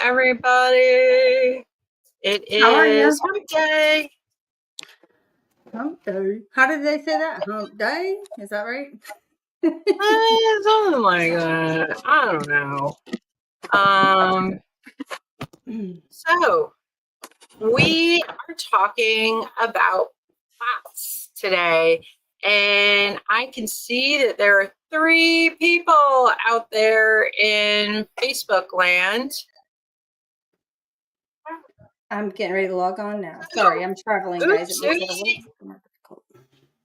Everybody. It How are you? is Hump Day. Hump day. How did they say that? Hump day? Is that right? Something like that. I don't know. Um, so we are talking about bots today, and I can see that there are 3 people out there in Facebook land. I'm getting ready to log on now. Sorry, I'm traveling, guys. It Oops, makes it a oops. little more difficult.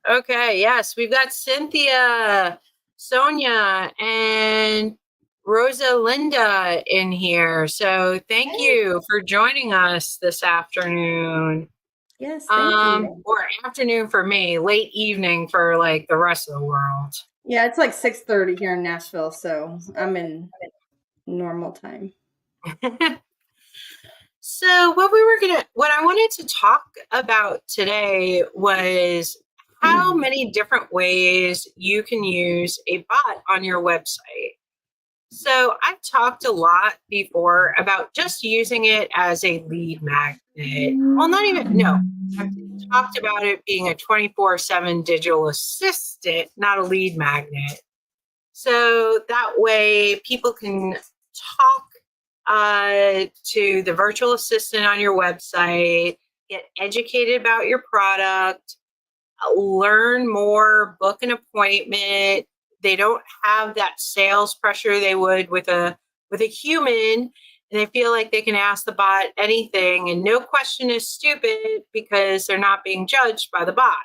Okay, yes, we've got Cynthia, Sonia, and Rosalinda in here. So thank you for joining us this afternoon. Yes, thank you. Or afternoon for me, late evening for like the rest of the world. Yeah, it's like 6:30 here in Nashville, so I'm in normal time. So what I wanted to talk about today was how many different ways you can use a bot on your website. So I've talked a lot before about just using it as a lead magnet. Well, I've talked about it being a 24/7 digital assistant, not a lead magnet. So that way people can talk to the virtual assistant on your website, get educated about your product, learn more, book an appointment. They don't have that sales pressure they would with a human, and they feel like they can ask the bot anything and no question is stupid because they're not being judged by the bot.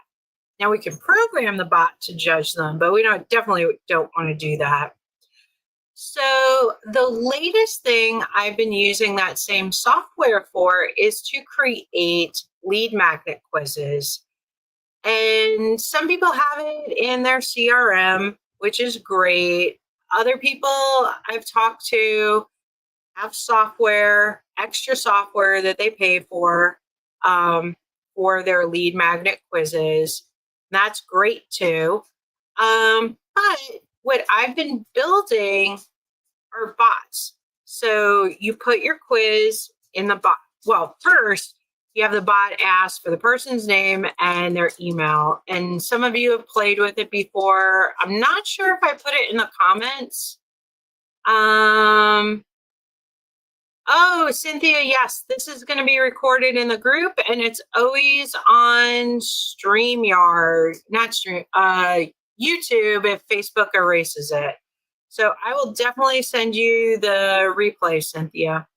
Now we can program the bot to judge them, but we definitely don't want to do that. So the latest thing I've been using that same software for is to create lead magnet quizzes. And some people have it in their CRM, which is great. Other people I've talked to have extra software that they pay for their lead magnet quizzes. That's great too. But what I've been building are bots. So you put your quiz in the bot. Well, first, you have the bot ask for the person's name and their email. And some of you have played with it before. I'm not sure if I put it in the comments. Oh, Cynthia, yes, this is going to be recorded in the group and it's always on StreamYard, not YouTube if Facebook erases it. So I will definitely send you the replay, Cynthia.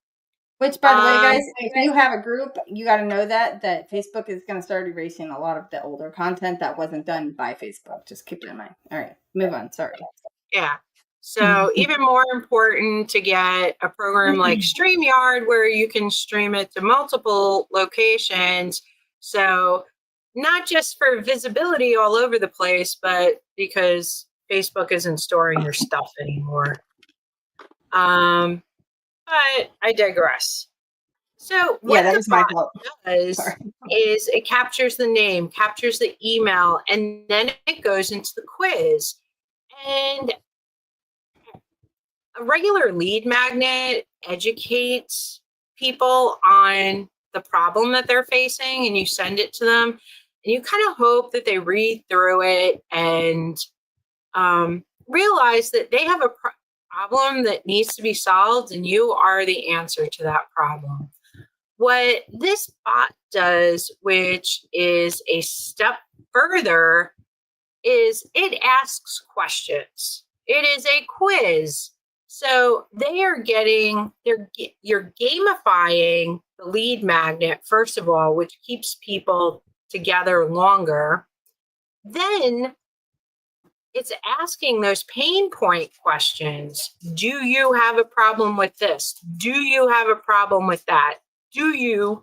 Which, by the way, guys, if you have a group, you got to know that Facebook is going to start erasing a lot of the older content that wasn't done by Facebook. Just keep that in mind. All right, move on. Sorry. Yeah. So even more important to get a program like StreamYard where you can stream it to multiple locations. So not just for visibility all over the place, but because Facebook isn't storing your stuff anymore. But I digress. So what the bot does is it captures the name, captures the email, and then it goes into the quiz. And a regular lead magnet educates people on the problem that they're facing, and you send it to them, and you kind of hope that they read through it and realize that they have a problem that needs to be solved, and you are the answer to that problem. What this bot does, which is a step further, is it asks questions. It is a quiz. So you're gamifying the lead magnet, first of all, which keeps people together longer. Then it's asking those pain point questions. Do you have a problem with this? Do you have a problem with that? Do you?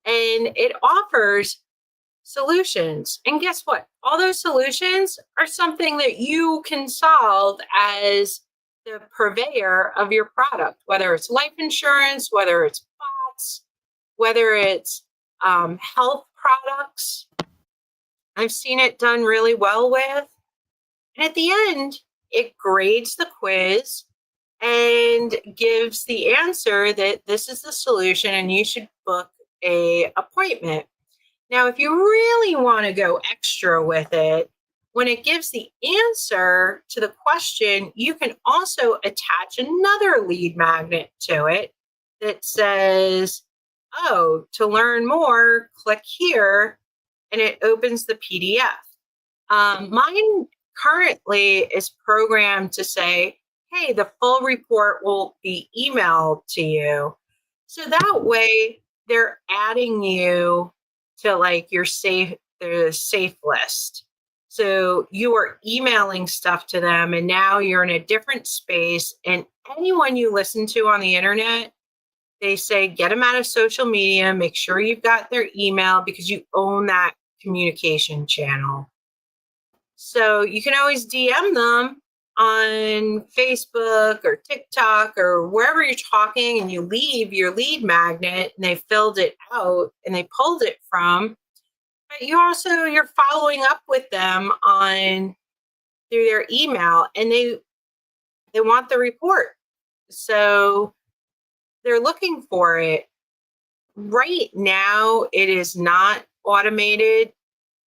And it offers solutions. And guess what? All those solutions are something that you can solve as the purveyor of your product, whether it's life insurance, whether it's bots, whether it's health products. I've seen it done really well with. And at the end, it grades the quiz and gives the answer that this is the solution and you should book a appointment. Now, if you really want to go extra with it, when it gives the answer to the question, you can also attach another lead magnet to it that says, oh, to learn more, click here, and it opens the PDF. Mine currently is programmed to say, hey, the full report will be emailed to you. So that way they're adding you to like your the safe list. So you are emailing stuff to them and now you're in a different space. And anyone you listen to on the internet, they say get them out of social media, make sure you've got their email because you own that communication channel. So you can always DM them on Facebook or TikTok or wherever you're talking and you leave your lead magnet and they filled it out and they pulled it from. But you're following up with them on through their email and they want the report. So they're looking for it. Right now it is not automated.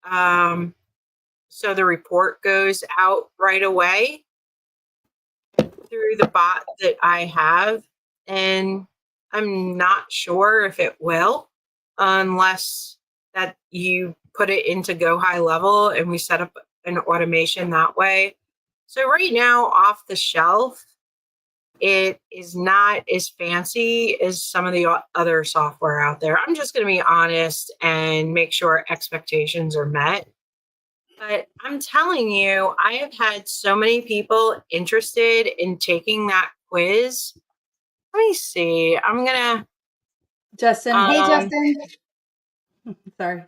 So the report goes out right away through the bot that I have. And I'm not sure if it will, unless that you put it into Go High Level and we set up an automation that way. So right now, off the shelf, it is not as fancy as some of the other software out there. I'm just going to be honest and make sure expectations are met. But I'm telling you, I have had so many people interested in taking that quiz. Let me see. I'm gonna. Justin. Hey, Justin. Sorry.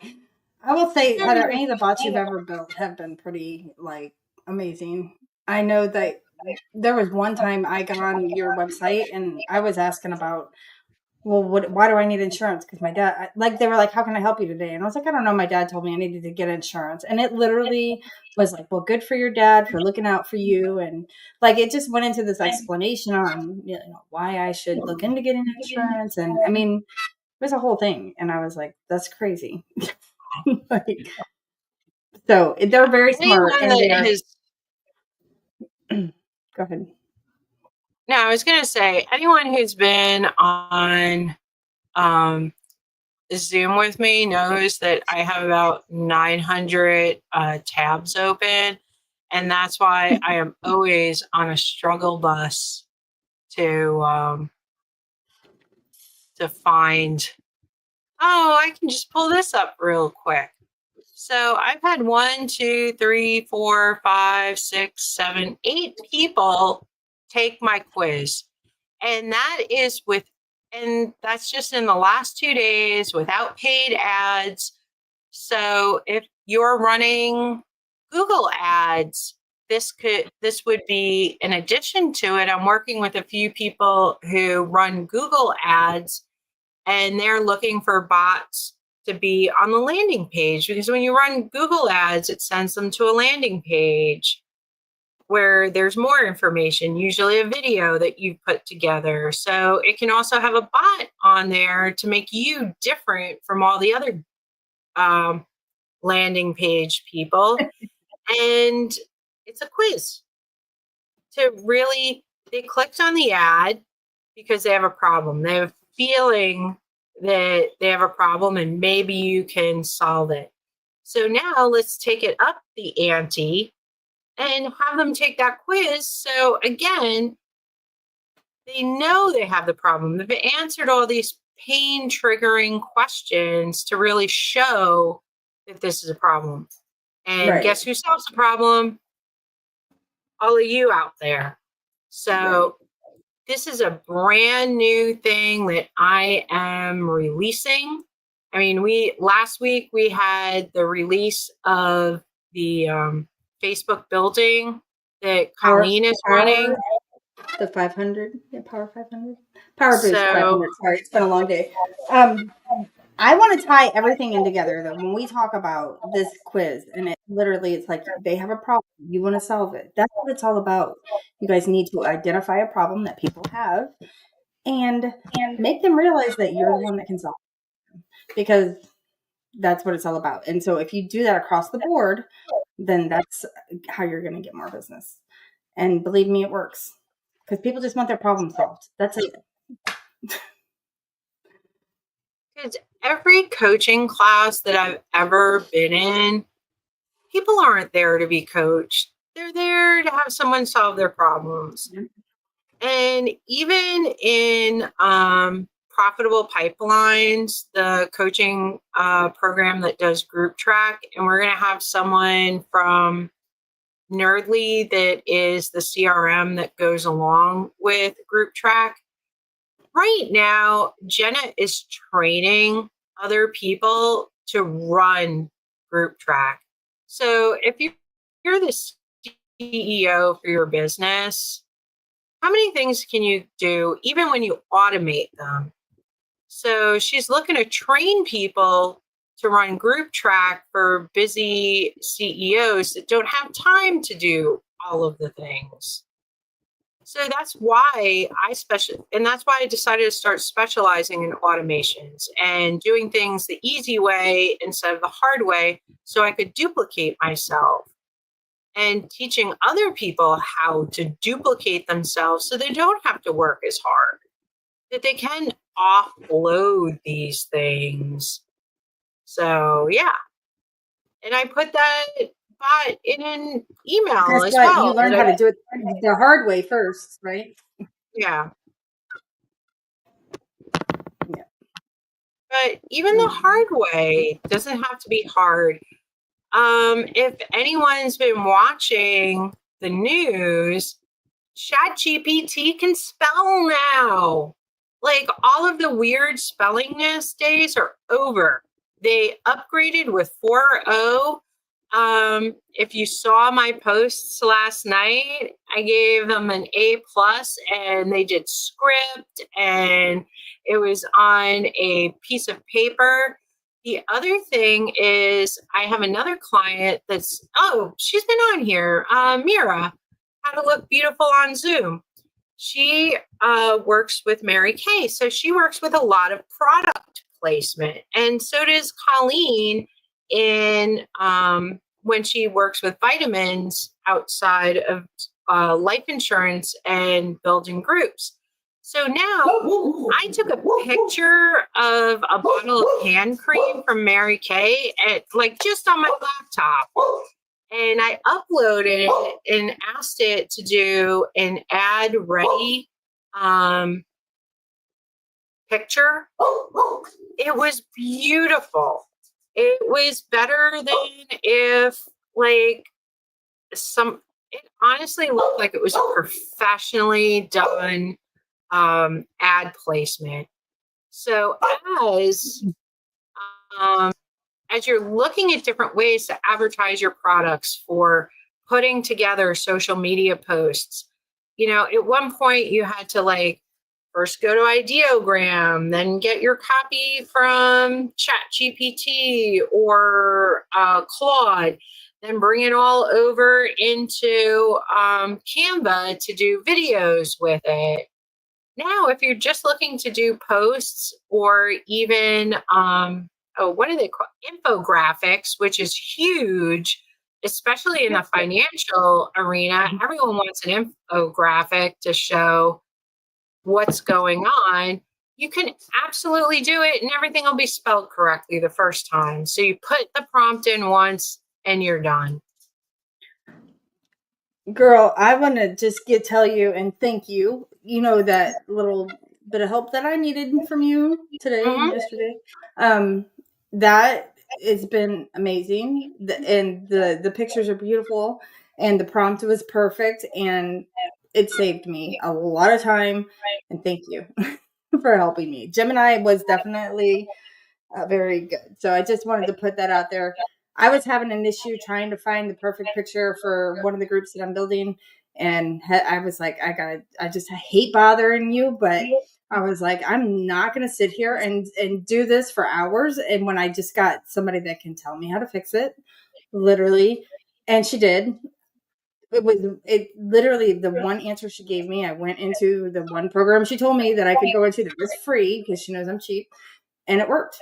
I will say, Heather, any of the bots you've ever built have been pretty like amazing. I know that there was one time I got on your website and I was asking about, well, why do I need insurance? Because my dad, like, they were like, how can I help you today? And I was like, I don't know. My dad told me I needed to get insurance. And it literally was like, well, good for your dad for looking out for you. And like, it just went into this explanation on, why I should look into getting insurance. And I mean, it was a whole thing. And I was like, that's crazy. Like, so they're very smart. And they're, go ahead. No, I was gonna say anyone who's been on Zoom with me knows that I have about 900 tabs open, and that's why I am always on a struggle bus to find. Oh, I can just pull this up real quick. So I've had 1, 2, 3, 4, 5, 6, 7, 8 people take my quiz. And that's just in the last 2 days without paid ads. So if you're running Google ads, this would be in addition to it. I'm working with a few people who run Google ads and they're looking for bots to be on the landing page because when you run Google ads, it sends them to a landing page where there's more information, usually a video that you put together. So it can also have a bot on there to make you different from all the other landing page people. And it's a quiz to really, they clicked on the ad because they have a problem. They have a feeling that they have a problem and maybe you can solve it. So now let's take it up the ante and have them take that quiz. So again, they know they have the problem. They've answered all these pain triggering questions to really show that this is a problem. And guess who solves the problem? All of you out there. So this is a brand new thing that I am releasing. I mean, last week we had the release of the Facebook building that Colleen is running. The 500, Power 500, Power Boost 500. Sorry, it's been a long day. I want to tie everything in together though. When we talk about this quiz, and it's like they have a problem, you want to solve it. That's what it's all about. You guys need to identify a problem that people have and make them realize that you're the one that can solve it, because that's what it's all about. And so if you do that across the board, then that's how you're going to get more business. And believe me, it works, because people just want their problem solved. That's it. Because every coaching class that I've ever been in, people aren't there to be coached. They're there to have someone solve their problems. And even in Profitable Pipelines, the coaching program that does group track, and we're going to have someone from Nerdly that is the CRM that goes along with group track. Right now, Jenna is training other people to run group track. So if you're the CEO for your business, how many things can you do even when you automate them? So she's looking to train people to run group track for busy CEOs that don't have time to do all of the things. So that's why that's why I decided to start specializing in automations and doing things the easy way instead of the hard way, so I could duplicate myself, and teaching other people how to duplicate themselves so they don't have to work as hard, that they can offload these things. So yeah. And I put that bot in an email Guess as what? You well. learn how to do it the hard way first, right? Yeah. Yeah. But even the hard way doesn't have to be hard. If anyone's been watching the news, ChatGPT can spell now. Like, all of the weird spellingness days are over. They upgraded with 4.0. If you saw my posts last night, I gave them an A+, and they did script, and it was on a piece of paper. The other thing is, I have another client she's been on here, Mira, how to look beautiful on Zoom. She works with Mary Kay, so she works with a lot of product placement, and so does Colleen in when she works with vitamins outside of life insurance and building groups. So now I took a picture of a bottle of hand cream from Mary Kay, just on my laptop, and I uploaded it and asked it to do an ad ready picture. It was beautiful. It was better than if it honestly looked like it was a professionally done ad placement. So as you're looking at different ways to advertise your products, for putting together social media posts, at one point you had to first go to Ideogram, then get your copy from ChatGPT or Claude, then bring it all over into Canva to do videos with it. Now, if you're just looking to do posts or even what do they call infographics, which is huge, especially in the financial arena. Everyone wants an infographic to show what's going on. You can absolutely do it, and everything will be spelled correctly the first time. So you put the prompt in once and you're done. Girl, I want to just tell you and thank you. You know, that little bit of help that I needed from you today and yesterday. That has been amazing. And the pictures are beautiful, and the prompt was perfect, and it saved me a lot of time. And thank you for helping me. Gemini was definitely very good. So I just wanted to put that out there. I was having an issue trying to find the perfect picture for one of the groups that I'm building. And I was like, I just hate bothering you, but I was like, I'm not going to sit here and do this for hours. And when I just got somebody that can tell me how to fix it, literally, and she did, it literally the one answer she gave me. I went into the one program she told me that I could go into that was free because she knows I'm cheap, and it worked.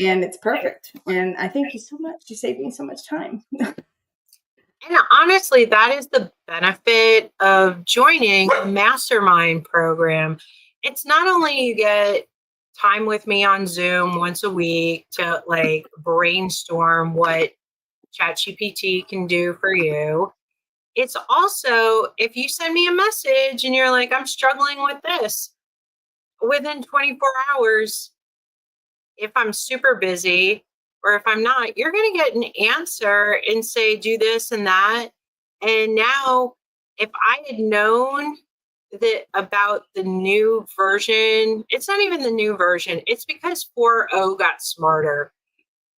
And it's perfect. And I thank you so much. You saved me so much time. And honestly, that is the benefit of joining a mastermind program. It's not only you get time with me on Zoom once a week to like brainstorm what ChatGPT can do for you. It's also if you send me a message and you're like, I'm struggling with this, within 24 hours, if I'm super busy or if I'm not, you're going to get an answer and say, do this and that. And now, if I had known that about the new version, it's not even the new version, it's because 4.0 got smarter.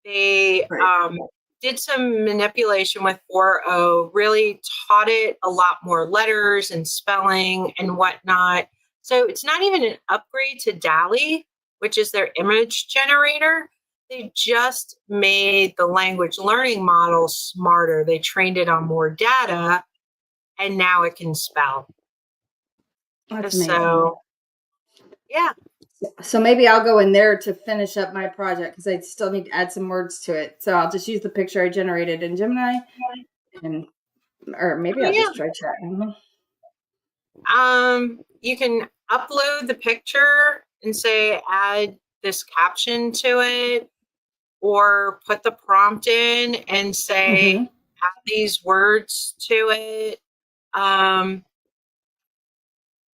They Right. did some manipulation with 4.0, really taught it a lot more letters and spelling and whatnot. So it's not even an upgrade to DALL-E, which is their image generator. They just made the language learning model smarter. They trained it on more data, and now it can spell. That's amazing. So, yeah. So maybe I'll go in there to finish up my project because I still need to add some words to it. So I'll just use the picture I generated in Gemini, or maybe I'll just try chat. You can upload the picture and say add this caption to it, or put the prompt in and say add these words to it.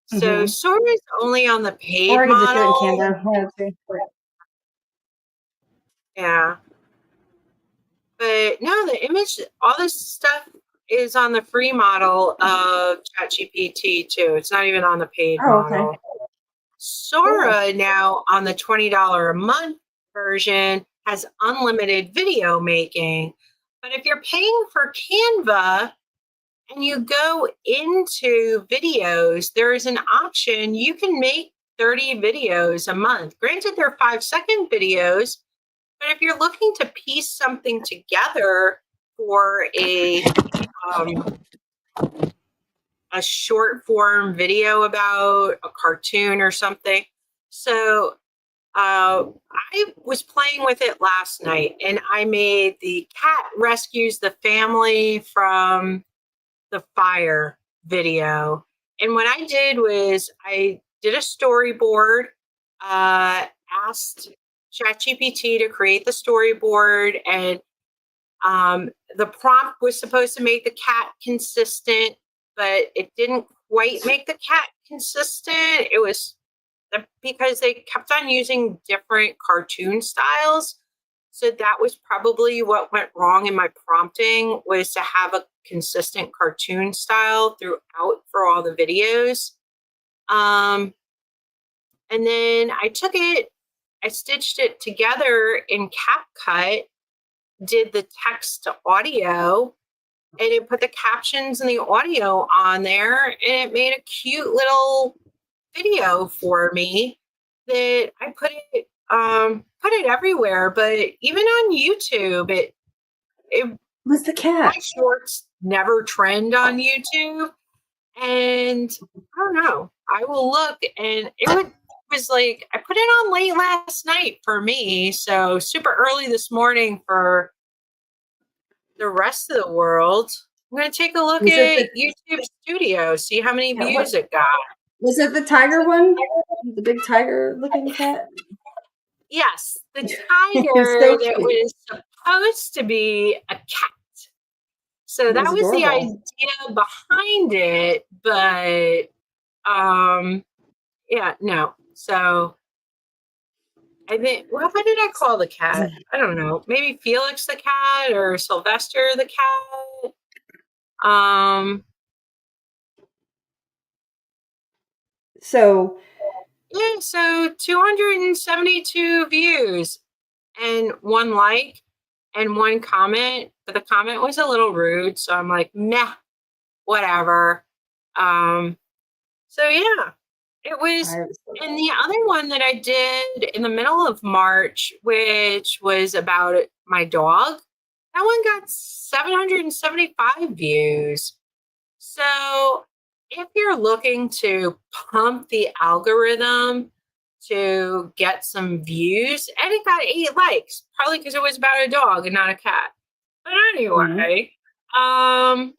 So Sora is only on the paid or I can just do it in model. Canva. Yeah. But no, the image, all this stuff is on the free model of ChatGPT too. It's not even on the paid model. Okay. Sora now on the $20 a month version has unlimited video making. But if you're paying for Canva and you go into videos, there is an option you can make 30 videos a month. Granted, they're 5-second videos, but if you're looking to piece something together for a short form video about a cartoon or something. So I was playing with it last night and I made the cat rescues the family from the fire video. And what I did was I did a storyboard, asked ChatGPT to create the storyboard, and the prompt was supposed to make the cat consistent, but it didn't quite make the cat consistent. It was because they kept on using different cartoon styles. So that was probably what went wrong in my prompting, was to have a consistent cartoon style throughout for all the videos. And then I took it, I stitched it together in CapCut, did the text to audio, and it put the captions and the audio on there, and it made a cute little video for me that I put it everywhere. But even on YouTube, it What's the cat? my shorts never trend on YouTube, and I don't know. I will look, and was like I put it on late last night for me, so super early this morning for the rest of the world. I'm going to take a look at YouTube Studio, see how many views it got. Was it the tiger one? The big tiger looking cat? Yes, the tiger so that was supposed to be a cat. So that was the idea behind it, but yeah, no. So I think, well, what did I call the cat? I don't know. Maybe Felix the cat or Sylvester the cat. So yeah, so 272 views and 1 like and 1 comment, but the comment was a little rude, so I'm like, meh, whatever. So yeah, it was. And the other one that I did in the middle of March, which was about my dog, that one got 775 views. So if you're looking to pump the algorithm to get some views, and it got 8 likes, probably because it was about a dog and not a cat. But anyway, um,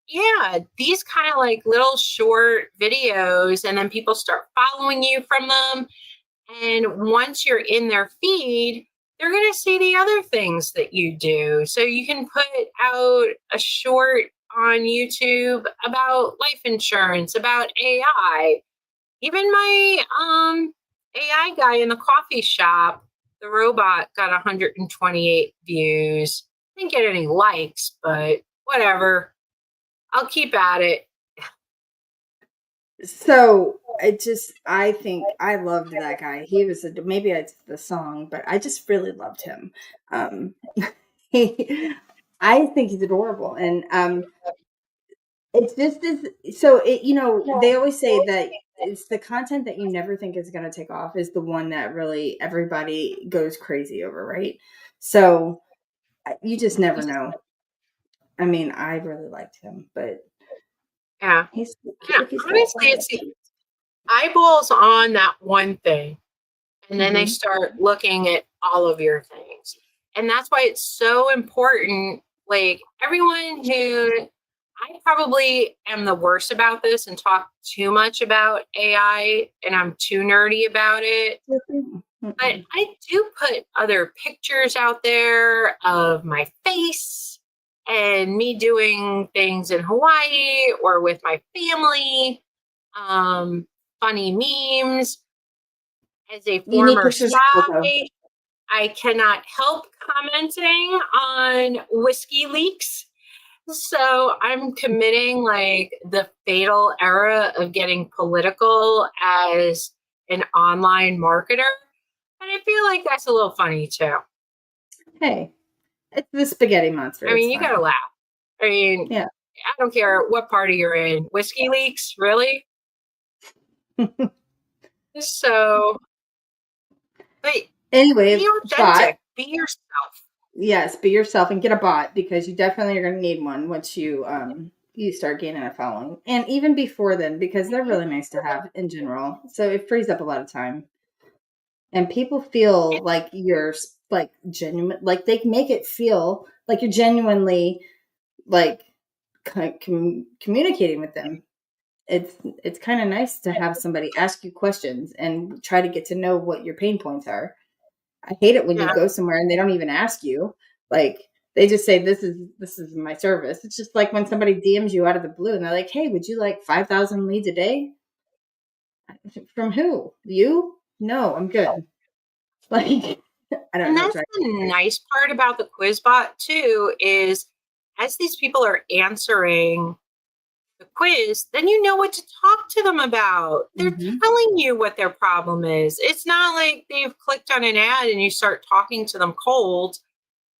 yeah, these kind of like little short videos, and then people start following you from them. And once you're in their feed, they're going to see the other things that you do. So you can put out a short on YouTube about life insurance, about AI. Even my AI guy in the coffee shop, the robot, got 128 views. Didn't get any likes, but whatever. I'll keep at it. So I think I loved that guy. He was maybe it's the song, but I just really loved him. He, I think he's adorable, and it's just this. So they always say that it's the content that you never think is going to take off is the one that really everybody goes crazy over, right? So you just never know. I mean, I really liked him, but Yeah. he's Yeah. he's Honestly, it's the eyeballs on that one thing. And then they mm-hmm. start looking at all of your things. And that's why it's so important. Like everyone who, I probably am the worst about this and talk too much about AI and I'm too nerdy about it. But I do put other pictures out there of my face and me doing things in Hawaii or with my family, funny memes. As a You need former pictures of both. spy, I cannot help commenting on whiskey leaks. So I'm committing like the fatal era of getting political as an online marketer. And I feel like that's a little funny too. Hey, it's the spaghetti monster. I It's mean, you gotta fine. laugh. I mean, Yeah. I don't care what party you're in. Whiskey leaks, really? So, but be Anyway, bot. authentic, be yourself. Yes, be yourself and get a bot because you definitely are going to need one once you start gaining a following, and even before then because they're really nice to have in general. So it frees up a lot of time, and people feel like you're like genuine, like they make it feel like you're genuinely like communicating with them. It's kind of nice to have somebody ask you questions and try to get to know what your pain points are. I hate it when you Yeah. go somewhere and they don't even ask you. Like they just say this is my service. It's just like when somebody DMs you out of the blue and they're like, "Hey, would you like 5,000 leads a day?" From who? You? No, I'm good. Like I don't And know. that's the nice part about the quiz bot too is as these people are answering the quiz, then you know what to talk to them about. They're Mm-hmm. telling you what their problem is. It's not like they've clicked on an ad and you start talking to them cold.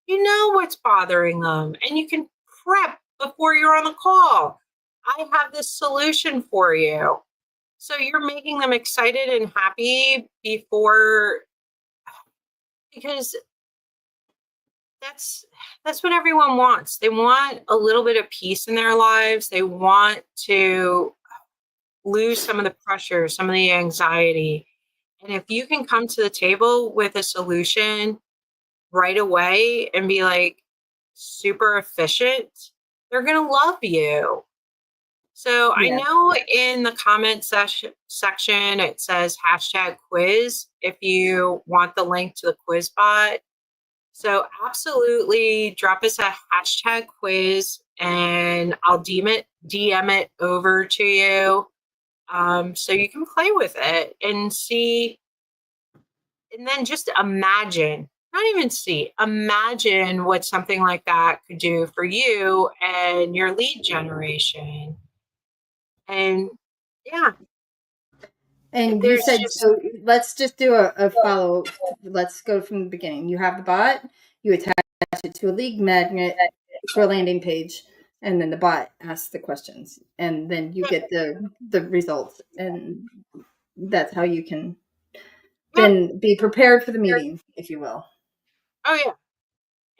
You know what's bothering them and you can prep before you're on the call. I have this solution for you. So you're making them excited and happy before, because that's that's what everyone wants. They want a little bit of peace in their lives. They want to lose some of the pressure, some of the anxiety. And if you can come to the table with a solution right away and be like super efficient, they're going to love you. So I Yeah. know in the comment section, it says hashtag quiz if you want the link to the quiz bot. So absolutely drop us a hashtag quiz and I'll DM it over to you, so you can play with it and see. And then just imagine, not even see, imagine what something like that could do for you and your lead generation. And yeah, And you there's said just, so. Let's just do a follow. Let's go from the beginning. You have the bot. You attach it to a lead magnet to a landing page, and then the bot asks the questions, and then you get the results, and that's how you can yeah, then be prepared for the meeting, if you will. oh yeah.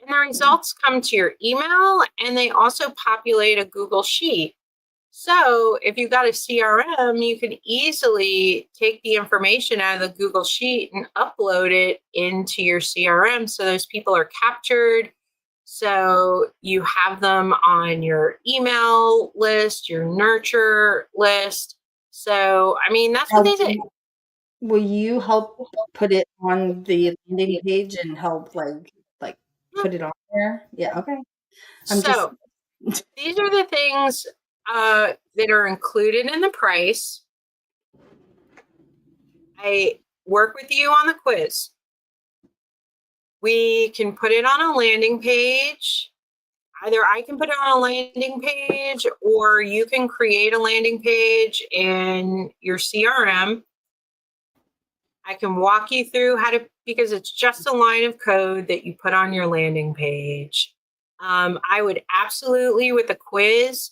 And the results come to your email and they also populate a Google Sheet. So if you've got a CRM, you can easily take the information out of the Google Sheet and upload it into your CRM. So those people are captured. So you have them on your email list, your nurture list. So, I mean, that's what they did. Will you help put it on the landing page and help like put it on there? Yeah, okay. So these are the things that are included in the price. I work with you on the quiz. We can put it on a landing page. Either I can put it on a landing page or you can create a landing page in your CRM. I can walk you through how to, because it's just a line of code that you put on your landing page. I would absolutely, with a quiz,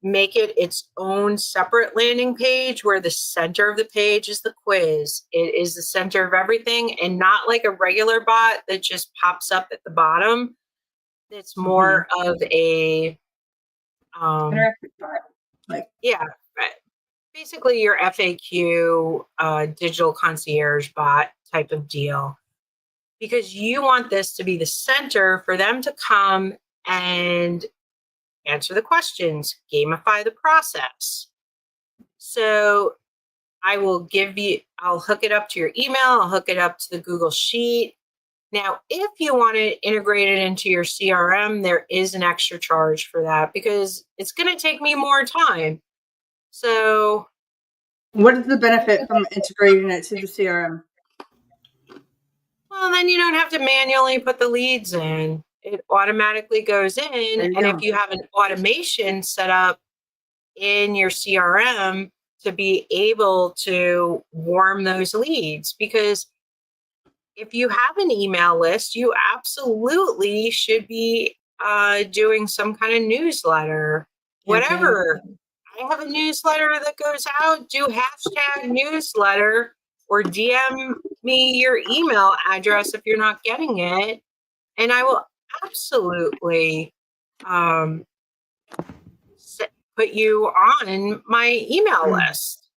make it its own separate landing page where the center of the page is the quiz. It is the center of everything, and not like a regular bot that just pops up at the bottom. It's more of a interactive bot. Basically your FAQ digital concierge bot type of deal, because you want this to be the center for them to come and answer the questions, gamify the process. So I'll hook it up to your email, I'll hook it up to the Google Sheet. Now, if you want to integrate it into your CRM, there is an extra charge for that because it's going to take me more time. So what is the benefit from integrating it to the CRM? Well, then you don't have to manually put the leads in. It automatically goes in. And if you have an automation set up in your CRM to be able to warm those leads, because if you have an email list, you absolutely should be doing some kind of newsletter, whatever. I have a newsletter that goes out, do hashtag newsletter or DM me your email address if you're not getting it. And I will absolutely put you on my email list.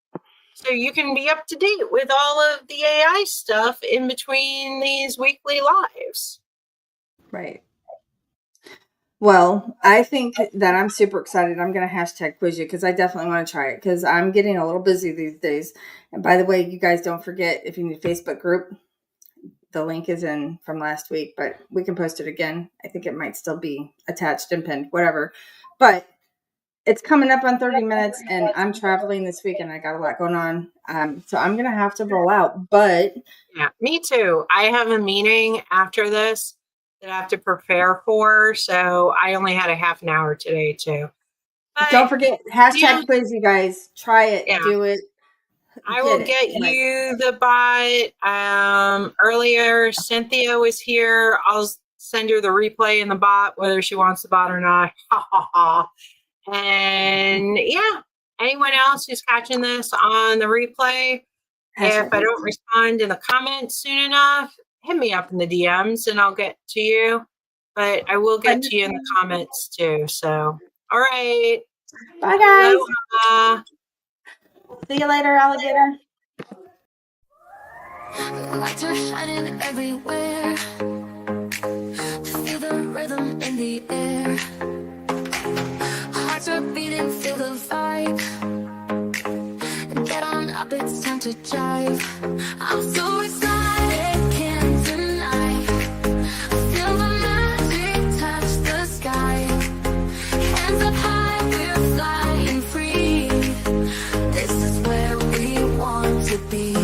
So you can be up to date with all of the AI stuff in between these weekly lives. Right. Well, I think that I'm super excited. I'm going to hashtag quiz you because I definitely want to try it because I'm getting a little busy these days. And by the way, you guys don't forget, if you need a Facebook group, the link is in from last week, but we can post it again. I think it might still be attached and pinned, whatever. But it's coming up on 30 minutes and I'm traveling this week and I got a lot going on. So I'm going to have to roll out, but. Yeah, me too. I have a meeting after this that I have to prepare for. So I only had a half an hour today too. But don't forget, hashtag quiz, you guys. Try it. Do it. I will get you the bot. Earlier, Cynthia was here. I'll send her the replay in the bot, whether she wants the bot or not. And yeah, anyone else who's catching this on the replay, if I don't respond in the comments soon enough, hit me up in the DMs and I'll get to you. But I will get to you in the comments too. So, all right. Bye, guys. Aloha. See you later, alligator. Lights are shining everywhere. Feel the rhythm in the air. Hearts are beating, feel the vibe. Get on up, it's time to jive. I'm so excited, can't deny. Feel the magic touch the sky. Hands up high, we're flying free. This is where we want to be.